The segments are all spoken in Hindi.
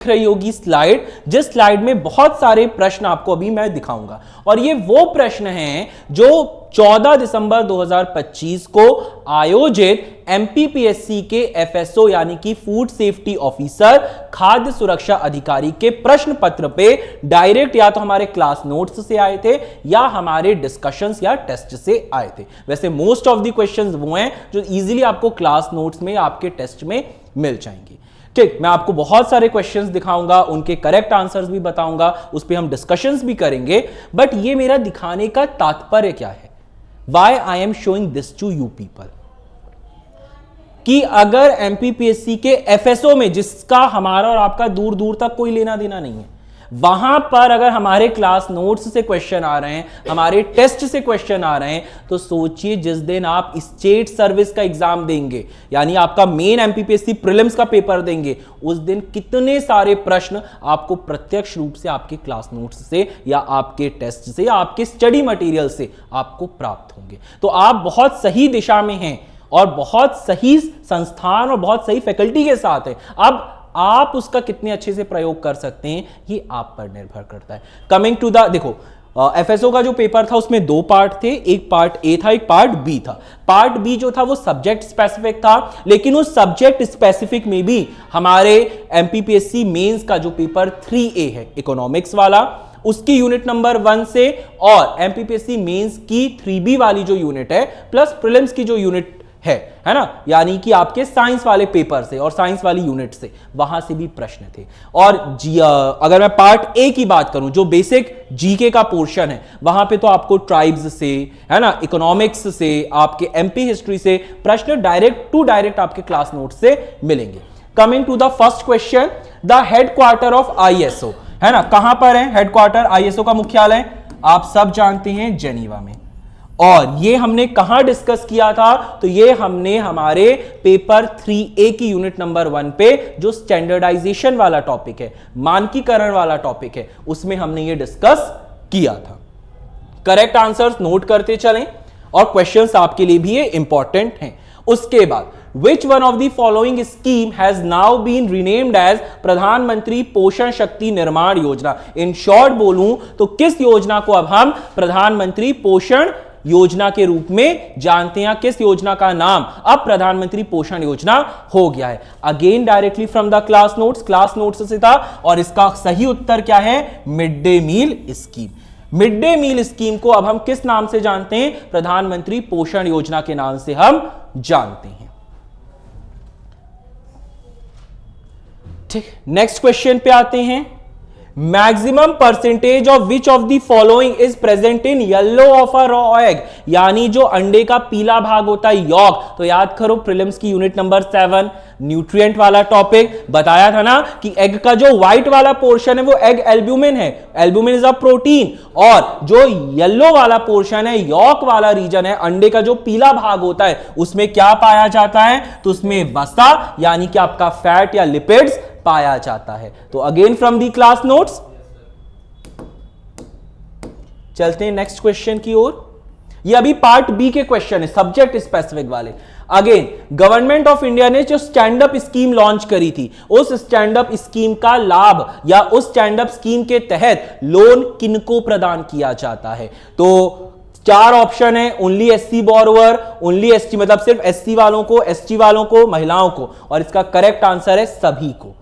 रही होगी स्लाइड, जिस स्लाइड में बहुत सारे प्रश्न आपको अभी मैं दिखाऊंगा, और ये वो प्रश्न हैं जो 14 दिसंबर 2025 को आयोजित एमपीपीएससी के एफएसओ यानी कि फूड सेफ्टी ऑफिसर, खाद्य सुरक्षा अधिकारी के प्रश्न पत्र पे डायरेक्ट या तो हमारे क्लास नोट्स से आए थे या हमारे डिस्कशंस या टेस्ट से आए थे। वैसे मोस्ट ऑफ द क्वेश्चंस वो हैं जो इजीली आपको क्लास नोट्स में आपके टेस्ट में मिल जाएंगे। ठीक, मैं आपको बहुत सारे क्वेश्चंस दिखाऊंगा, उनके करेक्ट आंसर्स भी बताऊंगा, उस पर हम डिस्कशंस भी करेंगे। बट ये मेरा दिखाने का तात्पर्य क्या है, why I am showing this to you people, कि अगर एमपीपीएससी के एफएसओ में, जिसका हमारा और आपका दूर दूर तक कोई लेना देना नहीं है, वहां पर अगर हमारे क्लास नोट्स से क्वेश्चन आ रहे हैं, हमारे टेस्ट से क्वेश्चन आ रहे हैं, तो सोचिए जिस दिन आप स्टेट सर्विस का एग्जाम देंगे, यानी आपका मेन एमपीपीएससी प्रीलिम्स का पेपर देंगे, उस दिन कितने सारे प्रश्न आपको प्रत्यक्ष रूप से आपके क्लास नोट्स से या आपके टेस्ट से या आपके स्टडी मटेरियल से आपको प्राप्त होंगे। तो आप बहुत सही दिशा में हैं और बहुत सही संस्थान और बहुत सही फैकल्टी के साथ हैं। अब आप उसका कितने अच्छे से प्रयोग कर सकते हैं ये आप पर निर्भर करता है। कमिंग टू द, देखो एफएसओ का जो पेपर था उसमें दो पार्ट थे, एक पार्ट ए था, एक पार्ट बी था। पार्ट बी जो था वो सब्जेक्ट स्पेसिफिक था, लेकिन उस सब्जेक्ट स्पेसिफिक में भी हमारे एमपीपीएससी मेंस का जो पेपर 3A है इकोनॉमिक्स वाला, उसकी यूनिट नंबर 1 से, और एमपीपीएससी मेंस की 3B वाली जो यूनिट है प्लस प्रीलिम्स की जो यूनिट है ना, यानी कि आपके साइंस वाले पेपर से और साइंस वाली यूनिट से, वहां से भी प्रश्न थे। और अगर मैं पार्ट ए की बात करूं जो बेसिक जीके का पोर्शन है, वहां पे तो आपको ट्राइब्स से, है ना, इकोनॉमिक्स से, आपके एमपी हिस्ट्री से प्रश्न डायरेक्ट टू डायरेक्ट आपके क्लास नोट से मिलेंगे। Coming to the first question, the headquarter of ISO, है ना, कहां पर है हेडक्वार्टर आईएसओ का मुख्यालय? आप सब जानते हैं जेनीवा में। और ये हमने कहां डिस्कस किया था? तो ये हमने हमारे पेपर 3A की यूनिट नंबर 1 पे जो स्टैंडर्डाइजेशन वाला टॉपिक है, मानकीकरण वाला टॉपिक है, उसमें हमने ये डिस्कस किया था। करेक्ट आंसर्स नोट करते चलें और क्वेश्चंस आपके लिए भी ये इंपॉर्टेंट हैं। उसके बाद, Which one of the following scheme has now been renamed as प्रधानमंत्री पोषण शक्ति निर्माण योजना? इन शॉर्ट बोलूं तो किस योजना को अब हम प्रधानमंत्री पोषण योजना के रूप में जानते हैं? किस योजना का नाम अब प्रधानमंत्री पोषण योजना हो गया है? Again directly from the class notes से था, और इसका सही उत्तर क्या है? Mid day meal scheme. Mid day meal scheme को अब हम किस नाम से जानते हैं? प्रधानमंत्री पोषण योजना के नाम से हम जानते हैं। ठीक, नेक्स्ट क्वेश्चन पे आते हैं। Maximum percentage of which of the following is present in yellow of a raw egg, यानी जो अंडे का पीला भाग होता है यॉक। तो याद करो प्रीलिम्स की यूनिट नंबर 7 न्यूट्रिएंट वाला टॉपिक बताया था ना कि एग का जो व्हाइट वाला पोर्शन है वो एग एल्ब्यूमिन है, एल्ब्यूमिन इज अ प्रोटीन, और जो येलो वाला पोर्शन है, यॉक वाला रीजन है, अंडे का जो पीला भाग होता है, उसमें क्या पाया जाता है? तो उसमें वसा यानी कि आपका फैट या लिपिड्स पाया जाता है। तो again from the class notes चलते हैं नेक्स्ट क्वेश्चन की ओर। ये अभी पार्ट बी के क्वेश्चन है, सब्जेक्ट स्पेसिफिक वाले। अगेन गवर्नमेंट ऑफ इंडिया ने जो स्टैंड अप स्कीम लॉन्च करी थी, उस स्टैंड अप स्कीम का लाभ या उस स्टैंड अप स्कीम के तहत लोन किनको प्रदान किया जाता है? तो 4 ऑप्शन है, only SC borrower, only ST मतलब सिर्फ एससी वालों को, एसटी वालों को, महिलाओं को, और इसका करेक्ट आंसर है सभी को,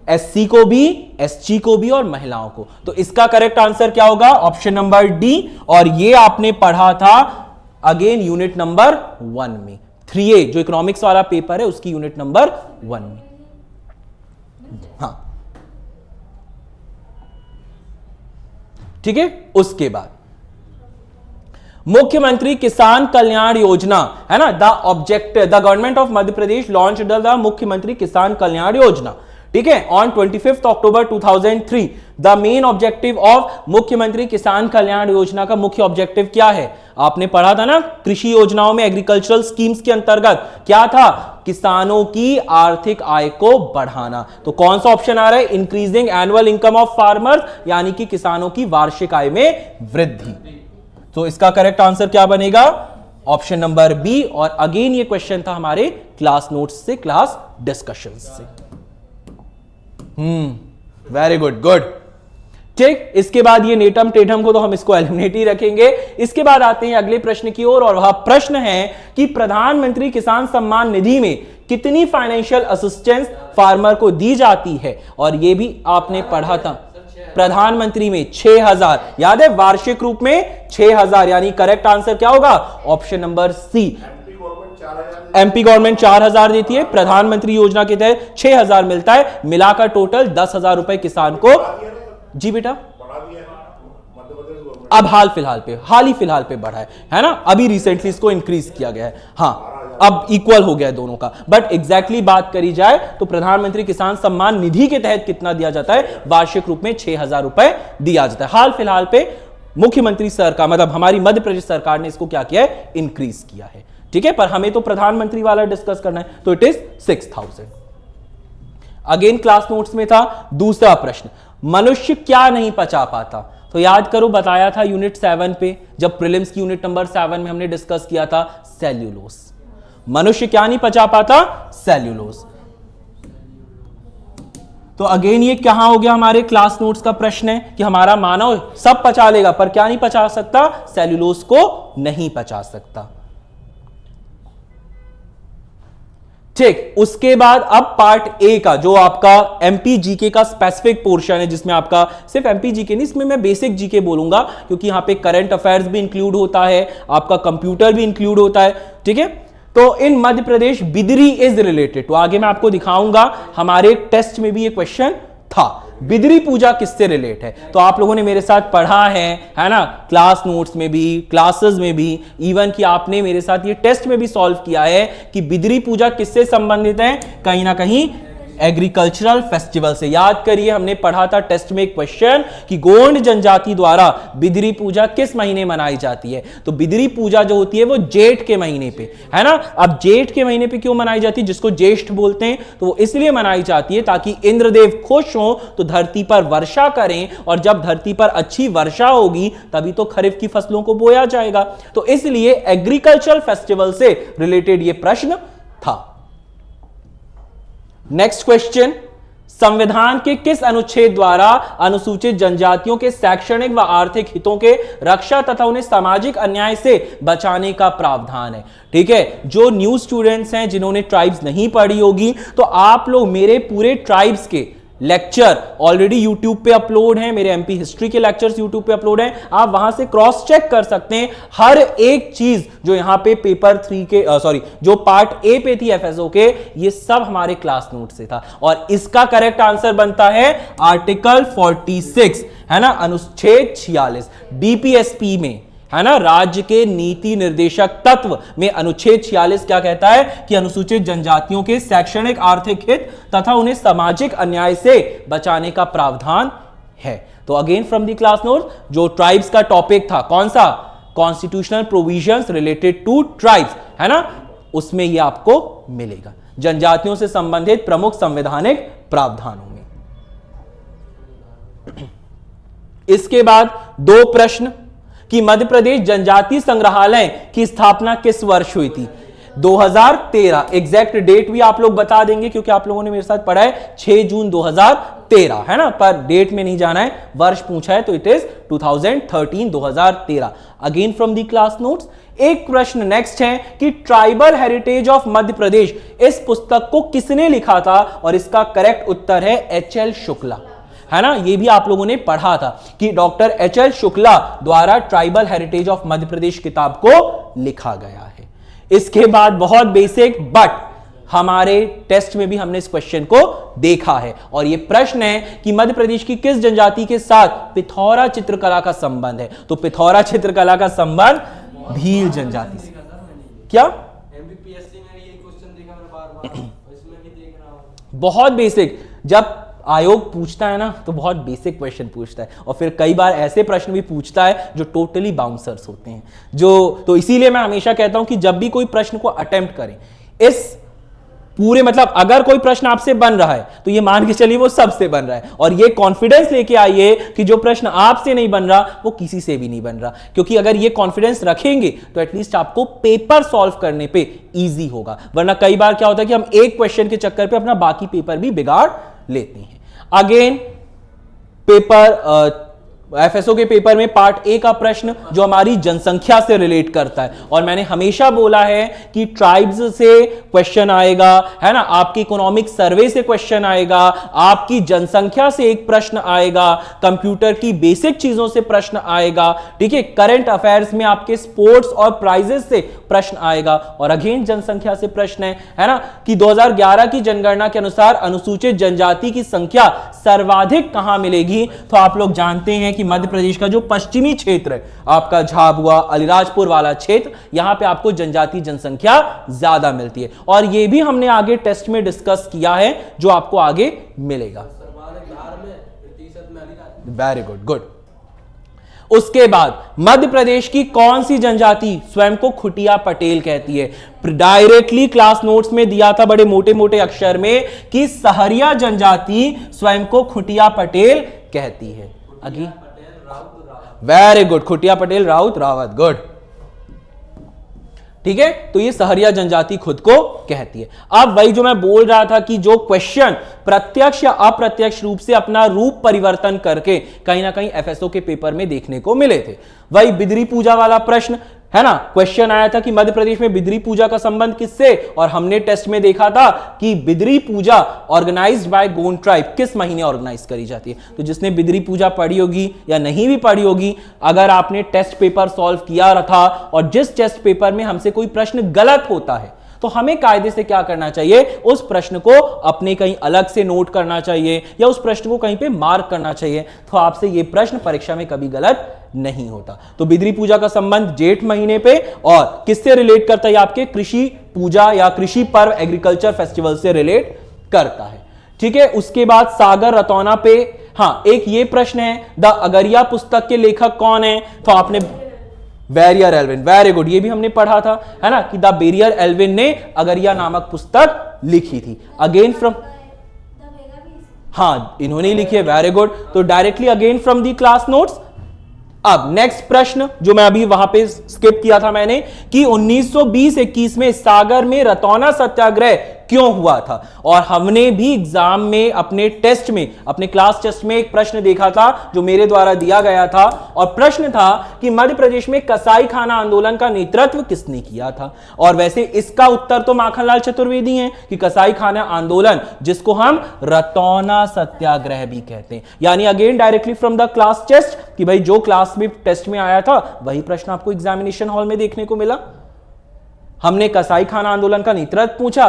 एससी को भी, एसटी को भी और महिलाओं को। तो इसका करेक्ट आंसर क्या होगा? Option number D. और ये आपने पढ़ा था अगेन यूनिट नंबर 1 में, 3A जो इकोनॉमिक्स वाला पेपर है उसकी यूनिट नंबर 1 में। हाँ ठीक है। उसके बाद मुख्यमंत्री किसान कल्याण योजना, है ना, the objective, the government of Madhya Pradesh launch the मुख्यमंत्री किसान कल्याण योजना, ठीक है, on 25 October 2003। The main objective of मुख्यमंत्री किसान कल्याण योजना का मुख्य ऑब्जेक्टिव क्या है? आपने पढ़ा था ना कृषि योजनाओं में, एग्रीकल्चरल स्कीम्स के अंतर्गत क्या था? किसानों की आर्थिक आय को बढ़ाना। तो कौन सा ऑप्शन आ रहा है? Increasing annual income of farmers, यानी कि किसानों की वार्षिक आय में वृद्धि। तो इसका करेक्ट आंसर क्या बनेगा? Option number B. और अगेन ये क्वेश्चन था हमारे क्लास नोट्स से, क्लास डिस्कशंस से। Very good, good. ठीक, इसके बाद ये नेटम टेटम को तो हम इसको एलिमिनेट ही रखेंगे। इसके बाद आते हैं अगले प्रश्न की ओर, और वह प्रश्न है कि प्रधानमंत्री किसान सम्मान निधि में कितनी फाइनेंशियल असिस्टेंस फार्मर को दी जाती है, और ये भी आपने पढ़ा था। प्रधानमंत्री में 6000, याद है, वार्षिक रूप में 6000, यानी करेक्ट आंसर क्या होगा? Option number C. MP government 4000 देती है, प्रधानमंत्री योजना के तहत 6000 मिलता है, मिलाकर टोटल 10,000 रुपए किसान को। जी बेटा, अब हाल ही फिलहाल पे बढ़ा है ना, अभी रिसेंटली इसको इंक्रीज किया गया है। हाँ, अब इक्वल हो गया है दोनों का। बट एग्जैक्टली बात करी जाए तो प्रधानमंत्री किसान सम्मान निधि के तहत कितना दिया जाता है? वार्षिक रूप में 6000 रुपए दिया जाता है। हाल फिलहाल पे मुख्यमंत्री सरकार, मतलब हमारी मध्य प्रदेश सरकार ने इसको क्या किया है? इंक्रीज किया है। ठीक है, पर हमें तो प्रधानमंत्री वाला डिस्कस करना है, तो it is 6000। Again class notes में था दूसरा प्रश्न, मनुष्य क्या नहीं पचा पाता? तो याद करो, बताया था यूनिट 7 पे, जब प्रीलिम्स की यूनिट नंबर 7 में हमने डिस्कस किया था, सेल्यूलोस। मनुष्य क्या नहीं पचा पाता? सेल्यूलोस। तो अगेन ये कहां हो गया? हमारे क्लास नोट्स का प्रश्न है कि हमारा मानव सब पचा लेगा पर क्या नहीं पचा सकता? सेल्यूलोस को नहीं पचा सकता। ठीक, उसके बाद अब पार्ट ए का, जो आपका एमपी जीके का स्पेसिफिक पोर्शन है, जिसमें आपका सिर्फ एमपी जीके नहीं, इसमें मैं बेसिक जीके बोलूंगा, क्योंकि यहां पे करंट अफेयर्स भी इंक्लूड होता है, आपका कंप्यूटर भी इंक्लूड होता है। ठीक है, तो इन मध्य प्रदेश बिदरी इज रिलेटेड, तो आगे मैं आपको दिखाऊंगा, हमारे टेस्ट में भी ये क्वेश्चन था, बिदरी पूजा किससे रिलेट है? तो आप लोगों ने मेरे साथ पढ़ा है ना, क्लास नोट्स में भी, क्लासेस में भी, इवन कि आपने मेरे साथ ये टेस्ट में भी सॉल्व किया है कि बिदरी पूजा किससे संबंधित है? कहीं ना कहीं एग्रीकल्चरल फेस्टिवल से। याद करिए, हमने पढ़ा था टेस्ट में एक क्वेश्चन कि गोंड जनजाति द्वारा बिदरी पूजा किस महीने मनाई जाती है? तो बिदरी पूजा जो होती है वो जेठ के महीने पे, है ना। अब जेठ के महीने पे क्यों मनाई जाती है, जिसको ज्येष्ठ बोलते हैं, तो वो इसलिए मनाई जाती है ताकि इंद्रदेव खुश हो तो धरती पर वर्षा करें, और जब धरती पर अच्छी वर्षा होगी तभी तो खरीफ की फसलों को बोया जाएगा। तो इसलिए एग्रीकल्चरल फेस्टिवल से रिलेटेड ये प्रश्न था। नेक्स्ट क्वेश्चन, संविधान के किस अनुच्छेद द्वारा अनुसूचित जनजातियों के शैक्षणिक व आर्थिक हितों के रक्षा तथा उन्हें सामाजिक अन्याय से बचाने का प्रावधान है? ठीक है, जो न्यू स्टूडेंट्स हैं जिन्होंने ट्राइब्स नहीं पढ़ी होगी, तो आप लोग मेरे पूरे ट्राइब्स के लेक्चर ऑलरेडी यूट्यूब पे अपलोड हैं, मेरे एमपी हिस्ट्री के लेक्चर्स यूट्यूब पे अपलोड हैं, आप वहां से क्रॉस चेक कर सकते हैं। हर एक चीज जो यहां पे पेपर 3 के जो पार्ट ए पे थी एफएसओ के, ये सब हमारे क्लास नोट से था। और इसका करेक्ट आंसर बनता है आर्टिकल 46, है ना, अनुच्छेद 46 डीपीएसपी में, है ना, राज्य के नीति निर्देशक तत्व में अनुच्छेद 46 क्या कहता है कि अनुसूचित जनजातियों के शैक्षणिक आर्थिक हित तथा उन्हें सामाजिक अन्याय से बचाने का प्रावधान है। तो again from the class note, जो ट्राइब्स का टॉपिक था, कौन सा? Constitutional provisions related to tribes, है ना, उसमें यह आपको मिलेगा, जनजातियों से संबंधित प्रमुख संवैधानिक प्रावधानों में। इसके बाद दो प्रश्न कि मध्य प्रदेश जनजातीय संग्रहालय की स्थापना किस वर्ष हुई थी? 2013। एग्जैक्ट डेट भी आप लोग बता देंगे क्योंकि आप लोगों ने मेरे साथ पढ़ा है 6 जून 2013, है ना, पर डेट में नहीं जाना है, वर्ष पूछा है तो it is 2013। Again from the class notes एक प्रश्न नेक्स्ट है कि ट्राइबल हेरिटेज ऑफ मध्य प्रदेश, इस पुस्तक को किसने लिखा था? और इसका करेक्ट उत्तर है एच.एल. शुक्ला, है ना। ये भी आप लोगों ने पढ़ा था कि डॉक्टर एच.एल. शुक्ला द्वारा tribal heritage of Madhya Pradesh किताब को लिखा गया है। इसके बाद बहुत बेसिक, बट हमारे टेस्ट में भी हमने इस क्वेश्चन को देखा है, और यह प्रश्न है कि मध्य प्रदेश की किस जनजाति के साथ पिथौरा चित्रकला का संबंध है? तो पिथौरा चित्रकला का संबंध भील जनजाति से। क्या? एमपीपीएससी में ये क्वेश्चन देखा मैं बार-बार, इसमें भी देख रहा हूं। बहुत बेसिक, जब आयोग पूछता है ना तो बहुत बेसिक क्वेश्चन पूछता है, और फिर कई बार ऐसे प्रश्न भी पूछता है जो टोटली बाउंसर्स होते हैं, तो इसीलिए मैं हमेशा कहता हूं कि जब भी कोई प्रश्न को अटेम्प्ट करें, इस पूरे, मतलब अगर कोई प्रश्न आपसे बन रहा है तो ये मान के चलिए वो सबसे बन रहा है, और ये कॉन्फिडेंस लेके आइए कि जो प्रश्न आपसे नहीं बन रहा वो किसी से भी नहीं बन रहा, क्योंकि अगर ये कॉन्फिडेंस रखेंगे तो एटलीस्ट आपको पेपर सॉल्व करने पे इजी होगा। वरना कई बार क्या होता है कि हम एक क्वेश्चन के चक्कर पे अपना बाकी पेपर भी बिगाड़ लेते हैं। अगेन पेपर एफएसओ के पेपर में पार्ट ए का प्रश्न जो हमारी जनसंख्या से रिलेट करता है, और मैंने हमेशा बोला है कि ट्राइब्स से क्वेश्चन आएगा, है ना, आपकी इकोनॉमिक सर्वे से क्वेश्चन आएगा, आपकी जनसंख्या से एक प्रश्न आएगा, कंप्यूटर की बेसिक चीजों से प्रश्न आएगा, ठीक है, करंट अफेयर्स में आपके स्पोर्ट्स और प्राइजेस से प्रश्न आएगा, और अगेन जनसंख्या से प्रश्न है ना, कि 2011 की जनगणना के अनुसार अनुसूचित जनजाति की संख्या सर्वाधिक कहां मिलेगी। तो आप लोग जानते हैं कि मध्य प्रदेश का जो पश्चिमी क्षेत्र है, आपका झाबुआ, अलीराजपुर वाला क्षेत्र, यहां पे आपको जनजाति जनसंख्या ज्यादा मिलती है, और ये भी हमने आगे टेस्ट में डिस्कस किया है, जो आपको आगे मिलेगा। Very good, good. उसके बाद मध्य प्रदेश की कौन सी जनजाति स्वयं को खुटिया पटेल कहती है? डायरेक्टली क्लास नोट्स में दिया था बड़े मोटे मोटे अक्षर में कि सहरिया जनजाति स्वयं को खुटिया पटेल कहती है। अगी very good, Khutiya Patel, Raut, Rawat, good, ठीक है। तो ये सहरिया जनजाति खुद को कहती है। अब वही जो मैं बोल रहा था कि जो क्वेश्चन प्रत्यक्ष या अप्रत्यक्ष रूप से अपना रूप परिवर्तन करके कहीं ना कहीं एफएसओ के पेपर में देखने को मिले थे, वही बिदरी पूजा वाला प्रश्न, है ना, क्वेश्चन आया था कि मध्य प्रदेश में बिदरी पूजा का संबंध किससे, और हमने टेस्ट में देखा था कि बिदरी पूजा ऑर्गेनाइज्ड बाय गोंड ट्राइब किस महीने ऑर्गेनाइज करी जाती है। तो जिसने बिदरी पूजा पढ़ी होगी या नहीं भी पढ़ी होगी, अगर आपने टेस्ट पेपर सॉल्व किया था और जिस टेस्ट पेपर में हमसे कोई प्रश्न गलत होता है, तो हमें कायदे से क्या करना चाहिए, उस प्रश्न को अपने कहीं अलग से नोट करना चाहिए या उस प्रश्न को कहीं पे मार्क करना चाहिए। तो आपसे ये प्रश्न परीक्षा में कभी गलत नहीं होता। तो बिदरी पूजा का संबंध जेठ महीने पे और किससे रिलेट करता है, आपके कृषि पूजा या कृषि पर्व, एग्रीकल्चर फेस्टिवल से रिलेट करता है, ठीक है। उसके बाद सागर रतौना पे, हाँ, एक ये प्रश्न है, द अगरिया पुस्तक के लेखक कौन है? तो आपने बैरियर एल्विन, वेरी गुड, ये भी हमने पढ़ा था, है ना, कि द बैरियर एल्विन ने अगरिया नामक पुस्तक लिखी थी। अगेन फ्रॉम, हाँ, इन्होंने लिखी है, वेरी गुड। तो directly again from the class notes. अब नेक्स्ट प्रश्न जो मैं अभी वहां पे स्किप किया था मैंने, कि 1920-21 में सागर में रतौना सत्याग्रह क्यों हुआ था, और हमने भी एग्जाम में अपने टेस्ट में, अपने क्लास टेस्ट में एक प्रश्न देखा था जो मेरे द्वारा दिया गया था, और प्रश्न था कि मध्य प्रदेश में कसाई खाना आंदोलन का नेतृत्व किसने किया था। और वैसे इसका उत्तर तो माखनलाल चतुर्वेदी हैं कि कसाई खाना आंदोलन, जिसको हम रतौना सत्याग्रह भी कहते हैं। यानी again directly from the class test, कि भाई जो क्लास में टेस्ट में आया था वही प्रश्न आपको एग्जामिनेशन हॉल में देखने को मिला। हमने कसाई खाना आंदोलन का नेतृत्व पूछा,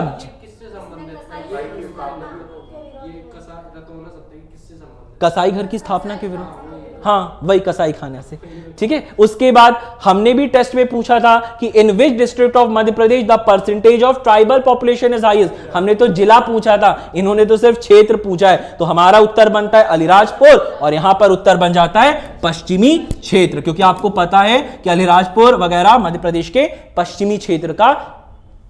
कसाई घर की स्थापना के विरुद्ध, हाँ, वही कसाई खाने से, ठीक है। उसके बाद हमने भी टेस्ट में पूछा था कि in which district of Madhya Pradesh the percentage of tribal population is highest. हमने तो जिला पूछा था, इन्होंने तो सिर्फ क्षेत्र पूछा है। तो हमारा उत्तर बनता है अलीराजपुर, और यहां पर उत्तर बन जाता है पश्चिमी क्षेत्र, क्योंकि आपको पता है कि अलीराजपुर वगैरह मध्य प्रदेश के पश्चिमी क्षेत्र का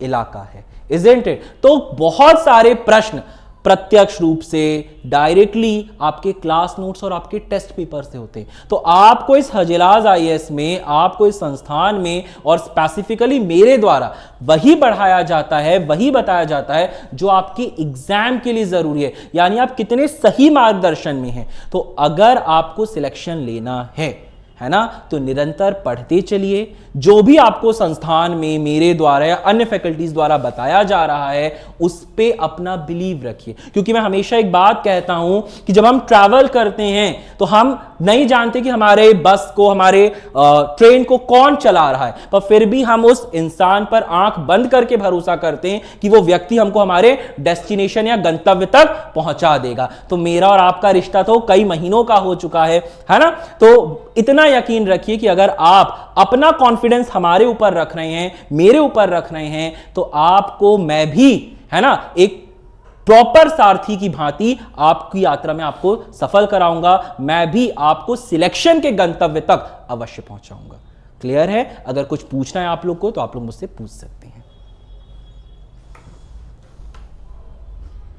इलाका है, इजंट इट। तो बहुत सारे प्रश्न प्रत्यक्ष रूप से डायरेक्टली आपके क्लास नोट्स और आपके टेस्ट पेपर से होते हैं। तो आपको इस हजिलाज आईएएस में, आपको इस संस्थान में, और स्पेसिफिकली मेरे द्वारा वही पढ़ाया जाता है, वही बताया जाता है जो आपके एग्जाम के लिए जरूरी है, यानी आप कितने सही मार्गदर्शन में हैं। तो अगर आपको सिलेक्शन लेना है ना, तो निरंतर पढ़ते चलिए। जो भी आपको संस्थान में मेरे द्वारा या अन्य फैकल्टीज द्वारा बताया जा रहा है उस पे अपना बिलीव रखिए, क्योंकि मैं हमेशा एक बात कहता हूं कि जब हम ट्रैवल करते हैं तो हम नहीं जानते कि हमारे बस को, हमारे ट्रेन को कौन चला रहा है, पर फिर भी हम उस इंसान पर आंख बंद करके भरोसा करते हैं कि वो व्यक्ति हमको हमारे डेस्टिनेशन या गंतव्य तक पहुंचा देगा। तो मेरा और आपका रिश्ता तो कई महीनों का हो चुका है ना। तो इतना यकीन रखिए कि अगर आप अपना कॉन्फिडेंस हमारे ऊपर रख रहे हैं, मेरे ऊपर रख रहे हैं, तो आपको मैं भी, है ना, एक प्रॉपर सारथी की भांति आपकी यात्रा में आपको सफल कराऊंगा। मैं भी आपको सिलेक्शन के गंतव्य तक अवश्य पहुंचाऊंगा। क्लियर है? अगर कुछ पूछना है आप लोग को तो आप लोग मुझसे पूछ सकते हैं।